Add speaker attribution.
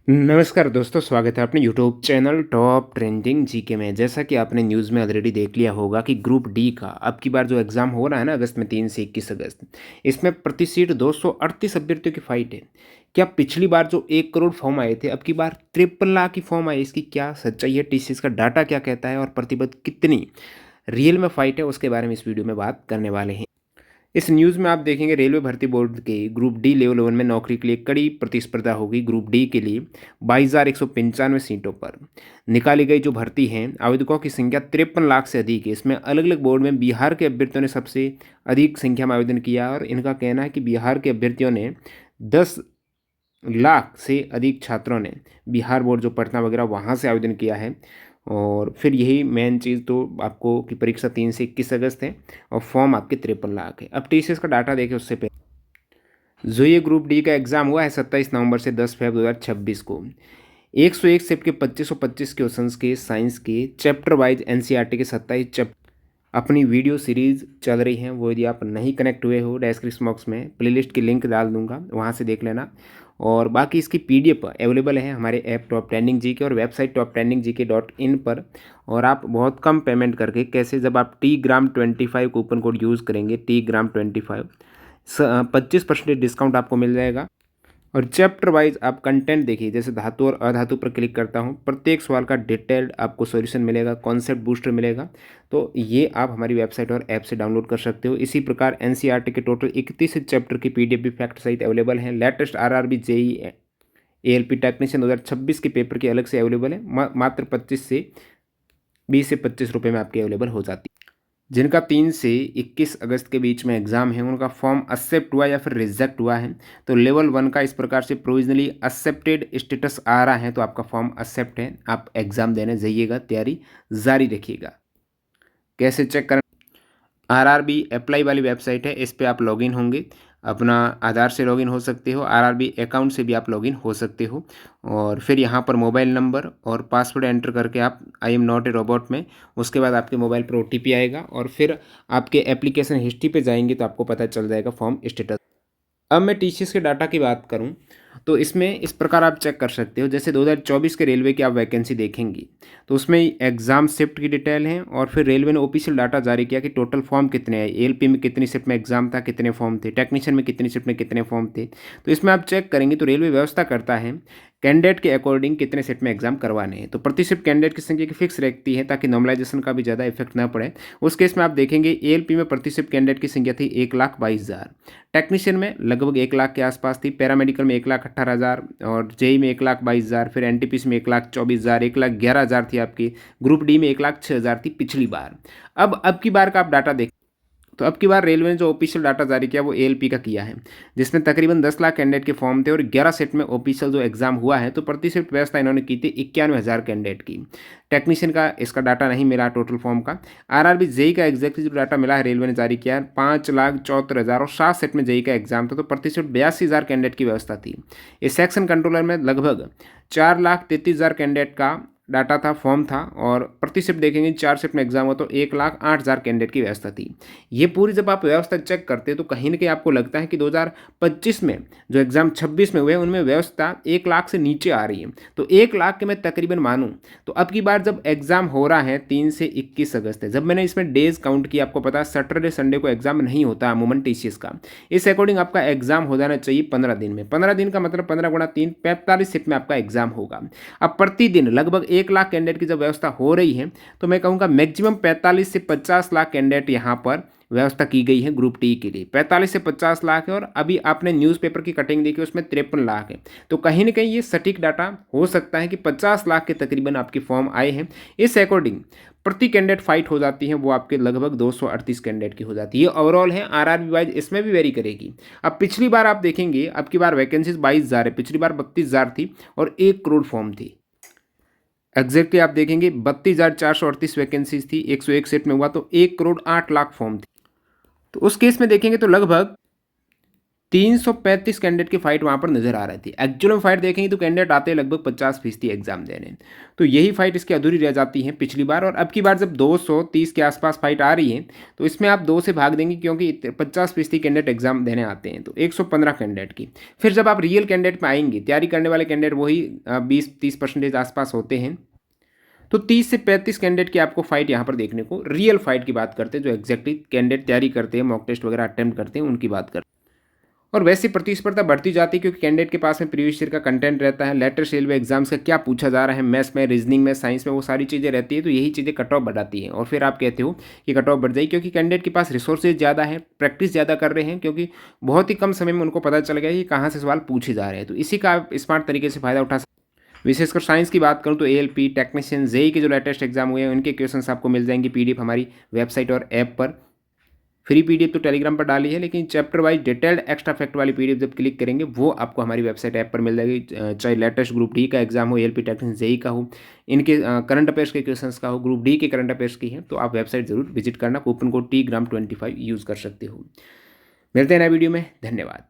Speaker 1: नमस्कार दोस्तों, स्वागत है अपने YouTube channel top trending GK में। जैसा कि आपने न्यूज़ में ऑलरेडी देख लिया होगा कि ग्रुप डी का अब की बार जो एग्ज़ाम हो रहा है ना अगस्त में 3 से 21 अगस्त, इसमें प्रति सीट 238 अभ्यर्थियों की फाइट है। क्या पिछली बार जो 1 करोड़ फॉर्म आए थे अब की बार 53 लाख की फॉर्म आए, इसकी क्या सच्चाई है, टीसीएस का डाटा क्या कहता है और प्रतिबद्ध कितनी रियल में फाइट है, उसके बारे में इस वीडियो में बात करने वाले हैं। इस न्यूज़ में आप देखेंगे रेलवे भर्ती बोर्ड के ग्रुप डी लेवल 1 में नौकरी के लिए कड़ी प्रतिस्पर्धा होगी। ग्रुप डी के लिए 22,195 सीटों पर निकाली गई जो भर्ती है, आवेदकों की संख्या 53 लाख से अधिक है। इसमें अलग अलग बोर्ड में बिहार के अभ्यर्थियों ने सबसे अधिक संख्या में आवेदन किया और इनका कहना है कि बिहार के अभ्यर्थियों ने 10 लाख से अधिक छात्रों ने बिहार बोर्ड जो पटना वगैरह वहाँ से आवेदन किया है। और फिर यही मेन चीज़ तो आपको कि परीक्षा 3 से 21 अगस्त है और फॉर्म आपके 53 लाख है। अब टीसीएस का डाटा देखें उससे पहले जो ये ग्रुप डी का एग्ज़ाम हुआ है 27 नवंबर से 10 फरवरी 2026 को 101 शिफ्ट के 2525 क्वेश्चंस के साइंस के चैप्टर वाइज एनसीईआरटी के 27 चैप्टर अपनी वीडियो सीरीज़ चल रही हैं। वो यदि आप नहीं कनेक्ट हुए हो डिस्क्रिप्शन बॉक्स में प्लेलिस्ट की लिंक डाल दूंगा, वहाँ से देख लेना। और बाकी इसकी पीडीएफ अवेलेबल है हमारे ऐप टॉप ट्रेंडिंग जी के और वेबसाइट टॉप ट्रेंडिंग जी के .in पर। और आप बहुत कम पेमेंट करके कैसे, जब आप TGRAM25 कूपन कोड यूज़ करेंगे TGRAM25 25% डिस्काउंट आपको मिल जाएगा। और चैप्टर वाइज आप कंटेंट देखिए, जैसे धातु और अधातु पर क्लिक करता हूँ, प्रत्येक सवाल का डिटेल्ड आपको सॉल्यूशन मिलेगा, कॉन्सेप्ट बूस्टर मिलेगा। तो ये आप हमारी वेबसाइट और ऐप से डाउनलोड कर सकते हो। इसी प्रकार एनसीईआरटी के टोटल 31 चैप्टर की पीडीएफ भी फैक्ट सहित अवेलेबल है। Latest RRB JE ALP technician 2026 के पेपर की अलग से अवेलेबल है, मात्र 20 से 25 रुपये में आपकी अवेलेबल हो जाती है। जिनका 3 से 21 अगस्त के बीच में एग्ज़ाम है उनका फॉर्म एक्सेप्ट हुआ या फिर रिजेक्ट हुआ है, तो लेवल 1 का इस प्रकार से प्रोविजनली एक्सेप्टेड स्टेटस आ रहा है, तो आपका फॉर्म एक्सेप्ट है। आप एग्ज़ाम देने जाइएगा, तैयारी जारी रखिएगा। कैसे चेक करें? आरआरबी अप्लाई वाली वेबसाइट है, इस पर आप लॉगिन होंगे, अपना आधार से लॉगिन हो सकते हो, आरआरबी अकाउंट से भी आप लॉगिन हो सकते हो। और फिर यहाँ पर मोबाइल नंबर और पासवर्ड एंटर करके आप I am not a robot में, उसके बाद आपके मोबाइल पर ओटीपी आएगा और फिर आपके एप्लीकेशन हिस्ट्री पे जाएंगे तो आपको पता चल जाएगा फॉर्म स्टेटस। अब मैं टीसीएस के डाटा की बात करूं तो इसमें इस प्रकार आप चेक कर सकते हो। जैसे 2024 के रेलवे की आप वैकेंसी देखेंगी तो उसमें एग्ज़ाम शिफ्ट की डिटेल है और फिर रेलवे ने ऑफिशियल डाटा जारी किया कि टोटल फॉर्म कितने हैं, एएलपी में कितनी शिफ्ट में एग्ज़ाम था, कितने फॉर्म थे, टेक्नीशियन में कितनी शिफ्ट में कितने फॉर्म थे। तो इसमें आप चेक करेंगे तो रेलवे व्यवस्था करता है कैंडिडेट के अकॉर्डिंग कितने सेट में एग्जाम करवाने हैं। तो प्रति शिफ्ट कैंडिडेट की संख्या की फिक्स रहती है ताकि नॉर्मलाइजेशन का भी ज़्यादा इफेक्ट ना पड़े। उस केस में आप देखेंगे एएलपी में प्रति शिफ्ट कैंडिडेट की संख्या थी 1,22,000, टेक्नीशियन में लगभग 1 लाख के आसपास थी, पैरामेडिकल में 1,18,000 और जेई में 1,22,000, फिर एनटीपीसी में 1,24,000, 1,11,000 थी आपकी, ग्रुप डी में 1,06,000 थी पिछली बार। अब की बार का आप डाटा देख तो अब की बार रेलवे ने जो ऑफिशियल डाटा जारी किया वो एएलपी का किया है, जिसमें तकरीबन 10 लाख कैंडिडेट के फॉर्म थे और 11 सेट में ऑफिशियल जो एग्जाम हुआ है। तो प्रति शिफ्ट व्यवस्था इन्होंने की थी 91,000 कैंडिडेट की। टेक्नीशियन का इसका डाटा नहीं मिला टोटल फॉर्म का। आरआरबी जेई का एग्जैक्टली जो डाटा मिला है रेलवे ने जारी किया है 5,74,000 और 7 सेट में जेई का एग्जाम था, तो प्रति शिफ्ट 82,000 कैंडिडेट की व्यवस्था थी। इस सेक्शन कंट्रोलर में लगभग 4,33,000 कैंडिडेट का डाटा था, फॉर्म था और प्रति शिफ्ट देखेंगे 4 शिफ्ट में एग्जाम हो तो 1,08,000 कैंडिडेट की व्यवस्था थी। ये पूरी जब आप व्यवस्था चेक करते हैं तो कहीं ना कहीं आपको लगता है कि 2025 में जो एग्जाम 26 में हुए उनमें व्यवस्था 1 लाख से नीचे आ रही है। तो 1 लाख के मैं तकरीबन मानूं तो अब की बार जब एग्जाम हो रहा है 3 से 21 अगस्त है, जब मैंने इसमें डेज काउंट किया आपको पता है सैटरडे संडे को एग्जाम नहीं होता अमूमन टीसीएस का। इस अकॉर्डिंग आपका एग्जाम हो जाना चाहिए 15 दिन में। 15 दिन का मतलब 15 गुणा 3 45 शिफ्ट में आपका एग्जाम होगा। अब प्रतिदिन लगभग 1 लाख कैंडिडेट की जब व्यवस्था हो रही है तो मैं कहूँगा मैक्सिमम 45 से 50 लाख कैंडिडेट यहाँ पर व्यवस्था की गई है ग्रुप टी के लिए। 45 से 50 लाख है और अभी आपने न्यूज़पेपर की कटिंग देखी उसमें 53 लाख है। तो कहीं ना कहीं ये सटीक डाटा हो सकता है कि 50 लाख के तकरीबन आपके फॉर्म आए हैं। इस अकॉर्डिंग प्रति कैंडिडेट फाइट हो जाती है वो आपके लगभग 238 कैंडिडेट की हो जाती है। ये ओवरऑल है, आरआरबी वाइज इसमें भी वेरी करेगी। अब पिछली बार आप देखेंगे अब की बार वैकेंसीज 22,000 है, पिछली बार 32,000 थी और 1 करोड़ फॉर्म थी। एग्जैक्टली आप देखेंगे 32,438 वैकेंसीज थी, 101 सेट में हुआ तो 1 करोड़ 8 लाख फॉर्म थी। तो उस केस में देखेंगे तो लगभग 335 कैंडिडेट की फाइट वहाँ पर नज़र आ रही थी। एक्चुअल में फाइट देखेंगे तो कैंडिडेट आते हैं लगभग 50% एग्जाम देने। तो यही फाइट इसकी अधूरी रह जाती है पिछली बार, और अब की बार जब 230 के आसपास फाइट आ रही है तो इसमें आप 2 से भाग देंगे, क्योंकि 50% कैंडिडेट एग्जाम देने आते हैं, तो 115 कैंडिडेट की। फिर जब आप रियल कैंडिडेट में आएंगे, तैयारी करने वाले कैंडिडेट वही 20-30% आसपास होते हैं, तो 30 से 35 कैंडिडेट की आपको फाइट यहाँ पर देखने को, रियल फाइट की बात करते हैं, जो एग्जैक्टली कैंडिडेट तैयारी करते हैं, मॉक टेस्ट वगैरह अटेम्प्ट करते हैं, उनकी बात करते हैं। और वैसे प्रतिस्पर्धा बढ़ती जाती है, क्योंकि कैंडिडेट के पास में प्रीवियस ईयर का कंटेंट रहता है, लेटेस्ट रेलवे एग्जाम्स का क्या पूछा जा रहा है, मैथ्स में, रीजनिंग में, साइंस में, वो सारी चीज़ें रहती है। तो यही चीज़ें कट ऑफ बढ़ाती हैं, और फिर आप कहते हो कि कट ऑफ बढ़ जाएगी, क्योंकि कैंडिडेट के पास रिसोर्सेज ज़्यादा है, प्रैक्टिस ज़्यादा कर रहे हैं, क्योंकि बहुत ही कम समय में उनको पता चल गया कि कहाँ से सवाल पूछे जा रहे हैं। तो इसी का आप स्मार्ट तरीके से फ़ायदा उठा सकते हैं। विशेषकर साइंस की बात करूं तो एएलपी, टेक्नीशियन, जेई के जो लेटेस्ट एग्जाम हुए हैं उनके क्वेश्चंस आपको मिल जाएंगे पीडीएफ हमारी वेबसाइट और ऐप पर। फ्री पीडीएफ तो टेलीग्राम पर डाली है, लेकिन chapter wise detailed extra fact वाली पीडीएफ जब क्लिक करेंगे वो आपको हमारी वेबसाइट ऐप पर मिल जाएगी। चाहे लेटेस्ट ग्रुप डी का एग्जाम हो, एएलपी, टेक्नीशियन, जेई का हो, इनके करंट अफेयर्स के क्वेश्चंस का हो, ग्रुप डी के करंट अफेयर्स की है, तो आप वेबसाइट जरूर विजिट करना। कूपन कोड TGRAM25 यूज़ कर सकते हो। मिलते हैं नए वीडियो में, धन्यवाद।